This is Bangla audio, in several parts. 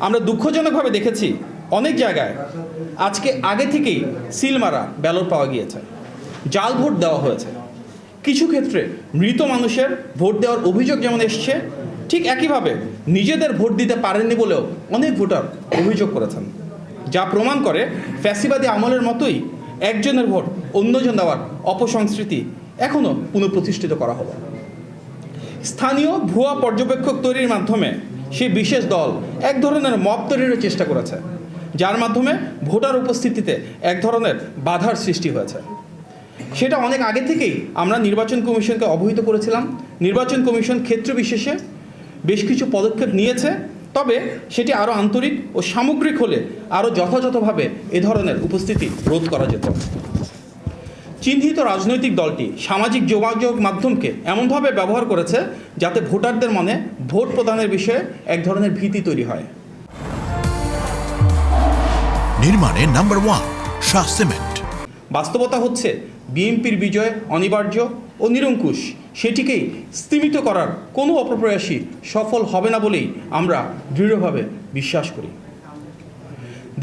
আমরা দুঃখজনকভাবে দেখেছি অনেক জায়গায় আজকে আগে থেকেই সিল মারা ব্যালট পাওয়া গিয়েছে, জাল ভোট দেওয়া হয়েছে। কিছু ক্ষেত্রে মৃত মানুষের ভোট দেওয়ার অভিযোগ যেমন এসছে, ঠিক একইভাবে নিজেদের ভোট দিতে পারেননি বলেও অনেক ভোটার অভিযোগ করেছেন, যা প্রমাণ করে ফ্যাসিবাদী আমলের মতোই একজনের ভোট অন্যজন দেওয়ার অপসংস্কৃতি এখনও পুনঃপ্রতিষ্ঠিত করা হলো। স্থানীয় ভুয়া পর্যবেক্ষক তৈরির মাধ্যমে সেই বিশেষ দল এক ধরনের মব তৈরির চেষ্টা করেছে, যার মাধ্যমে ভোটার উপস্থিতিতে এক ধরনের বাধার সৃষ্টি হয়েছে। সেটা অনেক আগে থেকেই আমরা নির্বাচন কমিশনকে অবহিত করেছিলাম। নির্বাচন কমিশন ক্ষেত্র বিশেষে বেশ কিছু পদক্ষেপ নিয়েছে, তবে সেটি আরও আন্তরিক ও সামগ্রিক হলে আরও যথাযথভাবে এ ধরনের উপস্থিতি রোধ করা যেত। চিহ্নিত রাজনৈতিক দলটি সামাজিক যোগাযোগ মাধ্যমকে এমনভাবে ব্যবহার করেছে যাতে ভোটারদের মনে ভোট প্রদানের বিষয়ে এক ধরনের ভীতি তৈরি হয়। নির্মাণে নাম্বার 1 শাহ সিমেন্ট। বাস্তবতা হচ্ছে বিএনপির বিজয় অনিবার্য ও নিরঙ্কুশ, সেটিকেই স্তিমিত করার কোনো অপপ্রয়াসই সফল হবে না বলেই আমরা দৃঢ়ভাবে বিশ্বাস করি।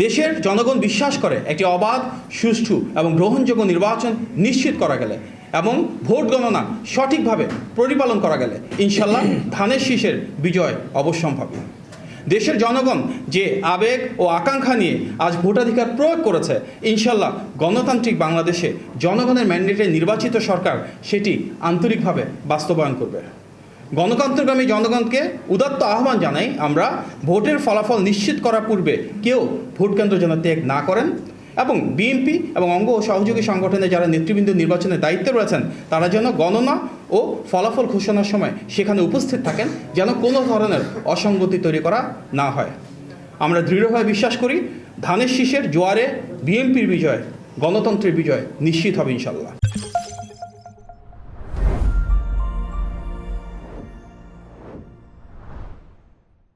দেশের জনগণ বিশ্বাস করে একটি অবাধ, সুষ্ঠু এবং গ্রহণযোগ্য নির্বাচন নিশ্চিত করা গেলে এবং ভোট গণনা সঠিকভাবে পরিপালন করা গেলে ইনশাল্লাহ ধানের শীষের বিজয় অবশ্যম্ভাবী। দেশের জনগণ যে আবেগ ও আকাঙ্ক্ষা নিয়ে আজ ভোটাধিকার প্রয়োগ করেছে, ইনশাল্লাহ গণতান্ত্রিক বাংলাদেশে জনগণের ম্যান্ডেটে নির্বাচিত সরকার সেটি আন্তরিকভাবে বাস্তবায়ন করবে। গণতন্ত্রগামী জনগণকে উদাত্ত আহ্বান জানাই আমরা, ভোটের ফলাফল নিশ্চিত করার পূর্বে কেউ ভোট কেন্দ্র যেন ত্যাগ না করেন এবং বিএনপি এবং অঙ্গ ও সহযোগী সংগঠনে যারা নেতৃবৃন্দ নির্বাচনের দায়িত্বে রয়েছেন তারা যেন গণনা ও ফলাফল ঘোষণার সময় সেখানে উপস্থিত থাকেন, যেন কোনো ধরনের অসঙ্গতি তৈরি করা না হয়। আমরা দৃঢ়ভাবে বিশ্বাস করি ধানের শীষের জোয়ারে বিএনপির বিজয়, গণতন্ত্রের বিজয় নিশ্চিত হবে ইনশাল্লাহ।